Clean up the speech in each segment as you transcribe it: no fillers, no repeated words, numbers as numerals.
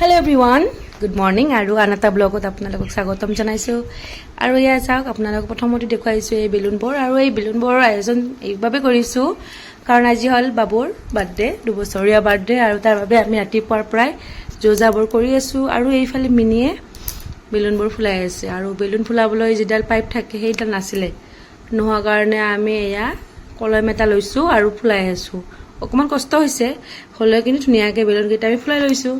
Hello everyone good morning और आन eight ब्लगत आपलोक स्वागतम जानाइছো और इया चाওক आपलोक प्रथमते देखुवाइছো এই বেলুনবোৰ और এই বেলুনবোৰৰ आयोजन এইভাবে কৰিছো कारण আজি হল বাবুৰ বাৰ্থডে 2 বছৰীয়া বাৰ্থডে और তাৰ বাবে আমি ৰাতিপুৱাৰ পৰাই যোজাবোৰ কৰি আছো और এইফালে মিনিয়ে বেলুনবোৰ ফুলাই আছে और বেলুন ফুলাবলৈ যিডাল পাইপ থাকে সেইডাল নাছিলে নোহোৱা কাৰণে আমি এয়া কলম এটা লৈছো और ফুলাই আছো অকমান কষ্ট হৈছে হলে কিন্তু ধুনিয়াকে বেলুন কেইটা আমি ফুলাই লৈছো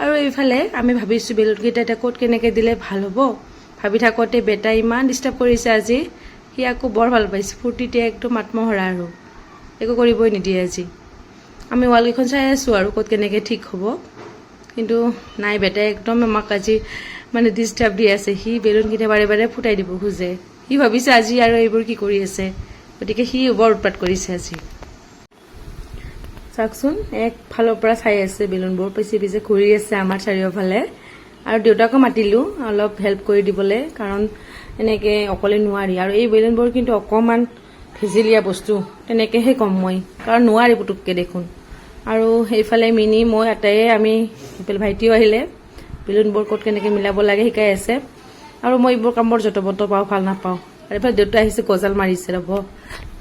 और এইফালে আমি ভাবিছো বেলুন কেইটা এটা কোট কেনেকে দিলে ভাল হ'ব ভাবি থাকতে বেটা ইমান ডিস্টার্ব কৰিছে আজি হি আকো বৰ ভাল পাইছে ফুটিতে একদম আত্মহৰা আৰু একো কৰিবই নিদিয়ে আজি আমি ওয়াল কেখন চাই আছো আৰু কোট কেনেকে ঠিক হ'ব কিন্তু নাই বেটা একদম আমাক আজি মানে ডিস্টার্ব দি আছে হি বেলুন কেইটা বাৰে বাৰে ফুটাই দিব খুজে হি ভাবিছে আজি আৰু এইবোৰ কি কৰি আছে গতিকে হি বৰ উৎপাত কৰিছে আজি চাকচোন এক ফালৰ পৰা চাই আছে বেলুনবোৰ পিছে পিছে ঘূৰি আছে আমাৰ চাৰিওফালে আৰু দেউতাকো মাতিলো অলপ হেল্প কৰি দিবলে কাৰণ এনেকে অকলে নোৱাৰি আৰু এই বেলুনবোৰ কিন্তু অকমান ফিজিলিয়া বস্তু তেনেকেহে কম মই কাৰণ নোৱাৰি পুতুককে দেখোন আৰু এইফালে মিনি মই আটাই আমি ভাইটিও আহিলে বেলুনবোৰ ক'ত কেনেকে মিলাব লাগে শিকাই আছে আৰু মই এইবোৰ কামৰ যতবত পাও ভাল নাপাও আৰু এফালে দেউতা আহিছে গজাল মাৰিছে ৰব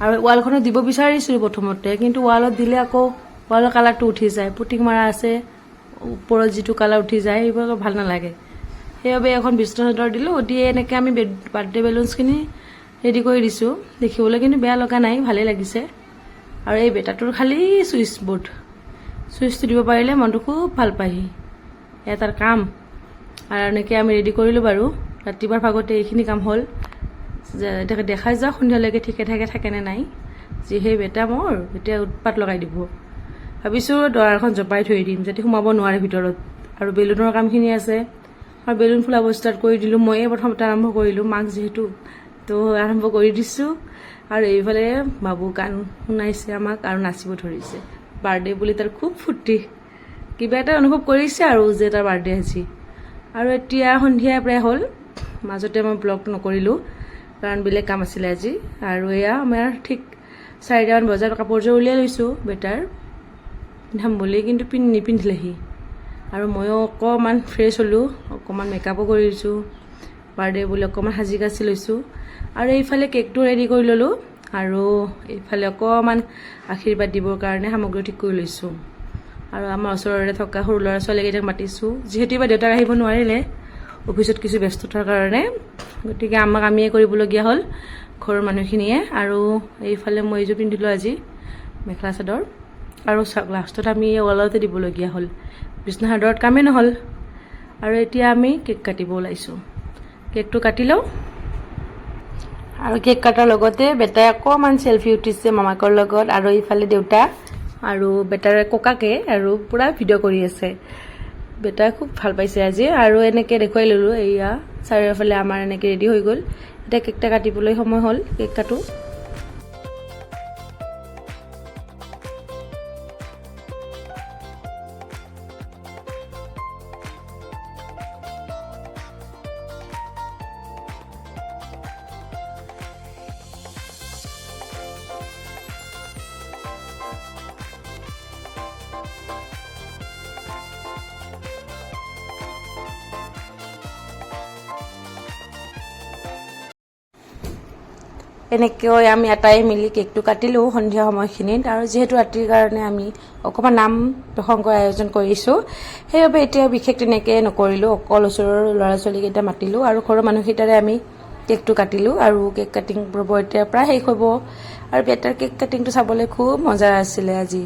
আৰু ওয়ালখনত দিব বিচাৰিছো প্ৰথমতে কিন্তু ওয়ালত দিলে আকৌ ওয়ালৰ কালাৰটো উঠি যায় পুটিং মাৰা আছে ওপৰত যেটো কালাৰ উঠি যায় এইবোৰ ভাল নালাগে সেইবাবে এখন বিছনা চাদৰ দিলো দিয়ে এনেকে আমি বাৰ্থডে বেলুনছখিনি ৰেডি কৰি দিছো দেখিবলৈ কিন্তু বেয়া লগা নাই ভালে লাগিছে আৰু এই বেটাটোৰ খালি সুইচটো দিব পাৰিলে মনটো খুব ভাল পায় এটাৰ কাম আৰু এনেকে আমি ৰেডি কৰিলো বাৰু ৰাতিপুৱাৰ ভাগতে এইখিনি কাম হ'ল দেখা যাওক সন্ধিয়ালৈকে ঠিকে থাকে নে নাই যিহে বেটা মোৰ এতিয়া উৎপাত লগাই দিব ভাবিছো দৰাৰখন জপাই থৈ দিম যাতে সোমাব নোৱাৰে ভিতৰত আৰু বেলুনৰ কামখিনি আছে আৰু বেলুন ফুলাব ষ্টাৰ্ট কৰি দিলো ময়ে প্ৰথমতে আৰম্ভ কৰিলো মাক যেহেতু তো আৰম্ভ কৰি দিছো আৰু এইফালে বাবু গান শুনাইছে আমাক আৰু নাচিব ধৰিছে বাৰ্থডে বুলি তাৰ খুব ফুৰ্তি কিবা এটা অনুভৱ কৰিছে আৰু যে তাৰ বাৰ্থডে আজি আৰু এতিয়া সন্ধিয়া প্ৰায় হ'ল মাজতে মই ব্লগ নকৰিলো কাৰণ বেলেগ কাম আছিল আজি আৰু এয়া আমাৰ ঠিক 4টামান বজাত কাপোৰযোৰ উলিয়াই লৈছো বেটাৰ পিন্ধাম বুলি কিন্তু নিপিন্ধিলেহি আৰু ময়ো অকমান ফ্ৰেছ হলো অকমান মেকআপো কৰিছো বাৰ্থডে বুলি অকমান সাজি কাচি লৈছো আৰু এইফালে কেকটো ৰেডি কৰি ললো আৰু এইফালে অকমান আশীৰ্বাদ দিবৰ কাৰণে সামগ্ৰী ঠিক কৰি লৈছো আৰু আমাৰ ওচৰৰে থকা সৰু ল'ৰা ছোৱালীকেইটাক মাতিছো যিহেতু বা দেউতাক আহিব নোৱাৰিলে অফিসত কিছু ব্যস্ততাৰ কাৰণে গতিকে আমাক আমিয়ে কৰিবলগীয়া হ'ল ঘৰৰ মানুহখিনিয়ে আৰু এইফালে মই এইযোৰ পিন্ধিলো আজি মেখেলা চাদৰ আৰু লাষ্টত আমি ওয়ালতে দিবলগীয়া হ'ল বিছনা চাদৰত কামেই নহ'ল আৰু এতিয়া আমি কেক কাটিব ওলাইছো কেকটো কাটি লওঁ আৰু কেক কাটাৰ লগতে বেটাই অকমান সেলফি উঠিছে মামাকৰ লগত আৰু এইফালে দেউতা আৰু বেটাৰ ককাকে আৰু পুৰা ভিডিঅ' কৰি আছে বেটা খুব ভাল পাইছে আজি আৰু এনেকে দেখুৱাই ললো এয়া চাৰিওফালে আমাৰ এনেকে ৰেডি হৈ গ'ল এটা কেকটা কাটিবলৈ সময় হ'ল কেক কাটো এনেকৈ আমি আটাই মিলি কেকটো কাটিলো সন্ধিয়া সময়খিনিত আৰু যেহেতু ৰাতিৰ কাৰণে আমি অকমান নাম প্ৰসংগৰ আয়োজন কৰিছো সেইবাবে এতিয়া বিশেষ তেনেকে নকৰিলো অকল ওচৰৰ ল'ৰা ছোৱালী কেইটা মাতিলো আৰু ঘৰৰ মানুহকেইটাৰে আমি কেকটো কাটিলো আৰু কেক কাটিং এতিয়া প্ৰায় শেষ হ'ব আৰু বেটাৰ কেক কাটিংটো চাবলৈ খুব মজা আছিলে আজি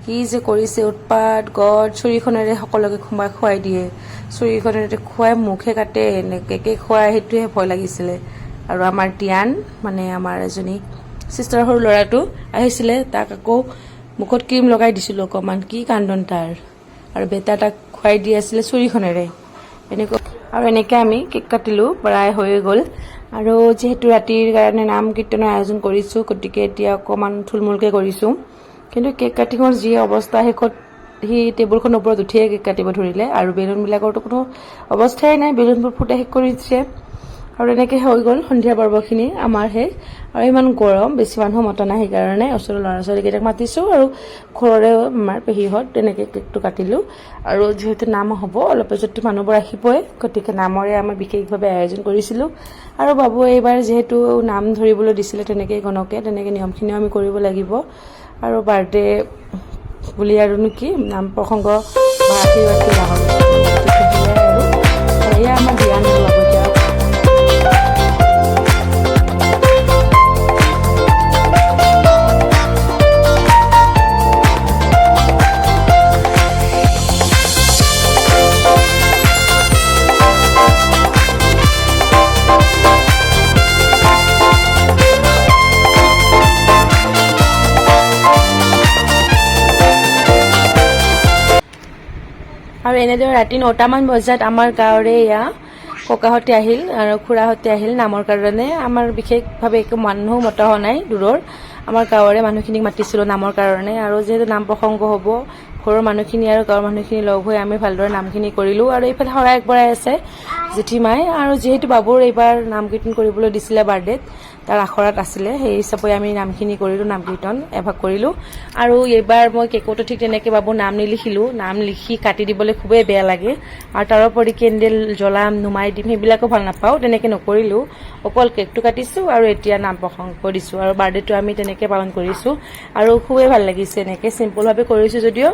কি যে কৰিছে উৎপাত গড চুৰিখনেৰে সকলোকে খুৱাই দিয়ে চুৰিখনেৰে খুৱাই মুখে কাটে এনেকে কেক খুৱাই সেইটোহে ভয় লাগিছিলে আৰু আমাৰ টিয়ান মানে আমাৰ এজনী সিস্টাৰ সৰু ল'ৰাটো আহিছিলে তাক আকৌ মুখত ক্ৰীম লগাই দিছিল অকমান কি কান্দন তাৰ আৰু বেটা তাক খুৱাই দি আছিল চুৰিখনেৰে এনেকে আমি কেক কাটিলো প্ৰায় হৈ গ'ল আৰু যেহেতু ৰাতিৰ কাৰণে নাম কীৰ্তনৰ আয়োজন কৰিছো গতিকে এতিয়া অকমান থুলমুলকে কৰিছো কিন্তু কেক কাটিঙৰ যি অৱস্থা শেষত হি টেবুলখনৰ ওপৰত উঠিয়ে কেক কাটিব ধৰিলে আৰু বেলুন বিলাকৰটো কোনো অৱস্থাই নাই বেলুনবোৰ ফুটাই শেষ কৰি দিছে আৰু এনেকৈ হৈ গ'ল সন্ধিয়া পৰ্বখিনি আমাৰ শেষ। আৰু ইমান গৰম, বেছি মানুহ মতা নাই, সেইকাৰণে ওচৰৰ ল'ৰা ছোৱালীকেইটাক মাতিছোঁ আৰু ঘৰৰে আমাৰ পেহীহঁত তেনেকৈ কেকটো কাটিলোঁ। আৰু যিহেতু নাম হ'ব অলপ পিছততো মানুহবোৰ আহিবই, গতিকে নামৰে আমাৰ বিশেষভাৱে আয়োজন কৰিছিলোঁ। আৰু বাবু এইবাৰ যিহেতু নাম ধৰিবলৈ দিছিলে তেনেকৈ গণকে, তেনেকৈ নিয়মখিনিও আমি কৰিব লাগিব। আৰু বাৰ্থডে বুলি আৰুনো কি নাম প্ৰসংগ বা আশীৰ্বাদ ডাঙৰ আৰু এয়া আমাৰ দিয়া নাম আগতীয়া। আৰু এনেদৰে ৰাতি 9টামান বজাত আমাৰ গাঁৱৰে এয়া ককাহঁতে আহিল আৰু খুৰাহঁতে আহিল নামৰ কাৰণে। আমাৰ বিশেষভাৱে একো মানুহ মতা হোৱা নাই দূৰৰ, আমাৰ গাঁৱৰে মানুহখিনিক মাতিছিলোঁ নামৰ কাৰণে। আৰু যিহেতু নাম প্ৰসংগ হ'ব, ঘৰৰ মানুহখিনি আৰু গাঁৱৰ মানুহখিনি লগ হৈ আমি ভালদৰে নামখিনি কৰিলোঁ। আৰু এইফালে শৰাই আগবঢ়াই আছে জেঠীমাই। আৰু যিহেতু বাবুৰ এইবাৰ নাম কীৰ্তন কৰিবলৈ দিছিলে বাৰ্থডেত, তাৰ আখৰাত আছিলে, সেই হিচাপে আমি নামখিনি কৰিলোঁ, নাম কীৰ্তন এভাগ কৰিলোঁ। আৰু এইবাৰ মই কেকতো ঠিক তেনেকৈ বাবুৰ নাম নিলিখিলোঁ, নাম লিখি কাটি দিবলৈ খুবেই বেয়া লাগে। আৰু তাৰোপৰি কেণ্ডেল জ্বলাম, নুমাই দিম, সেইবিলাকো ভাল নাপাওঁ, তেনেকৈ নকৰিলোঁ। অকল কেকটো কাটিছোঁ আৰু এতিয়া নাম প্ৰসংগ কৰিছোঁ। আৰু বাৰ্থডেটো আমি তেনেকৈ পালন কৰিছোঁ আৰু খুবেই ভাল লাগিছে। এনেকৈ চিম্পুলভাৱে কৰিছোঁ যদিও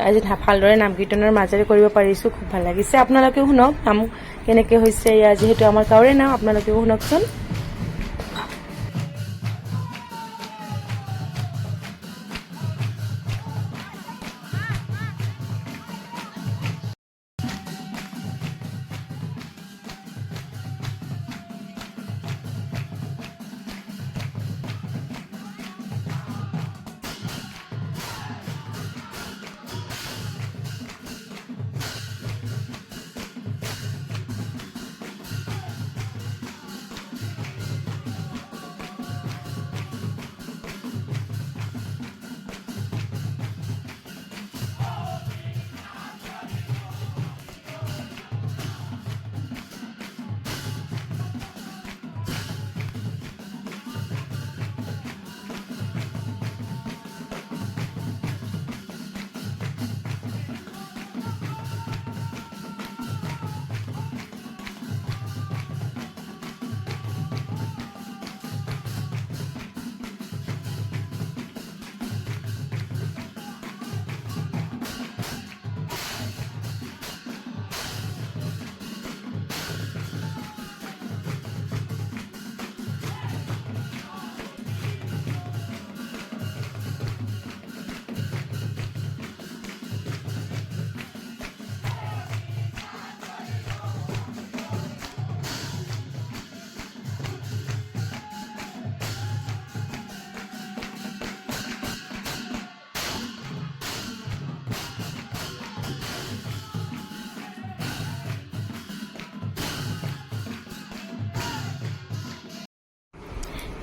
আজি ভালদৰে নাম কীৰ্তনৰ মাজেৰে কৰিব পাৰিছোঁ, খুব ভাল লাগিছে। আপোনালোকেও শুনক নাম কেনেকৈ হৈছে, এয়া যিহেতু আমাৰ গাঁৱৰে নাম, আপোনালোকেও শুনকচোন।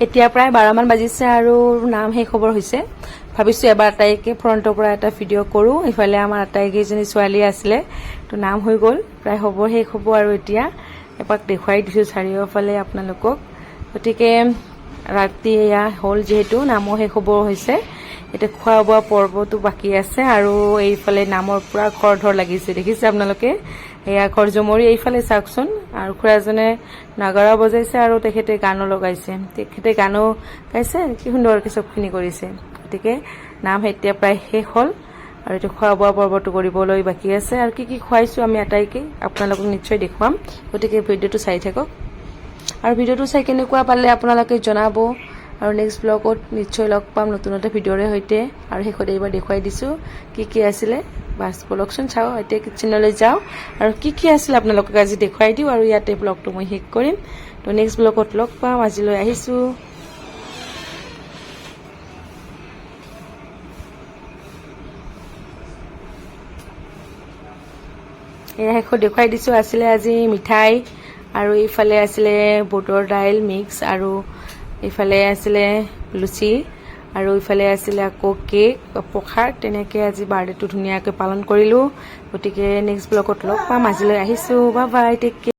এতিয়া প্ৰায় 12মান বাজিছে আৰু নাম শেষ হ'বৰ হৈছে। ভাবিছোঁ এবাৰ আটাইকে ফ্ৰণ্টৰ পৰা এটা ভিডিঅ' কৰোঁ। ইফালে আমাৰ আটাইকেইজনী ছোৱালী আছিলে, তো নাম হৈ গ'ল, প্ৰায় শেষ হ'ব। আৰু এতিয়া এপাক দেখুৱাই দিছোঁ চাৰিওফালে আপোনালোকক। গতিকে ৰাতি এয়া হ'ল, যিহেতু নামো শেষ হ'ব হৈছে, এতিয়া খোৱা বোৱা পৰ্বটো বাকী আছে। আৰু এইফালে নামৰ পুৰা খৰধৰ লাগিছে, দেখিছে আপোনালোকে, এয়া ঘৰ জমৰি এইফালে চাওকচোন। আৰু খুৰাজনে নাগাৰা বজাইছে আৰু তেখেতে গানো লগাইছে, তেখেতে গানো গাইছে, কি সুন্দৰকৈ চবখিনি কৰিছে। গতিকে নাম এতিয়া প্ৰায় শেষ হ'ল আৰু এতিয়া খোৱা বোৱা পৰ্বটো কৰিবলৈ বাকী আছে। আৰু কি কি খুৱাইছোঁ আমি আটাইকে আপোনালোকক নিশ্চয় দেখুৱাম, গতিকে ভিডিঅ'টো চাই থাকক। আৰু ভিডিঅ'টো চাই কেনেকুৱা পালে আপোনালোকে জনাব। আৰু নেক্সট ব্লগত নিশ্চয় লগ পাম নতুন এটা ভিডিঅ'ৰে সৈতে। আৰু শেষত এইবাৰ দেখুৱাই দিছোঁ কি আছিলে, বাছ বলকচোন চাওঁ। এতিয়া কিটচেনলৈ যাওঁ আৰু কি আছিলে আপোনালোকক আজি দেখুৱাই দিওঁ, আৰু ইয়াতে ব্লগটো মই শেষ কৰিম। তো নেক্সট ব্লগত লগ পাম। আজিলৈ আহিছোঁ। এয়া শেষত দেখুৱাই দিছোঁ, আছিলে আজি মিঠাই, আৰু এইফালে আছিলে বুটৰ দাইল মিক্স, আৰু এইফালে আছিলে লুচি, আৰু ইফালে আছিলে আকৌ কেক প্ৰসাদ। তেনেকৈ আজি বাৰ্থডেটো ধুনীয়াকৈ পালন কৰিলোঁ। গতিকে নেক্সট ব্লগত লগ পাম। আজিলৈ আহিছোঁ, বাই বাই, টেক কেয়াৰ।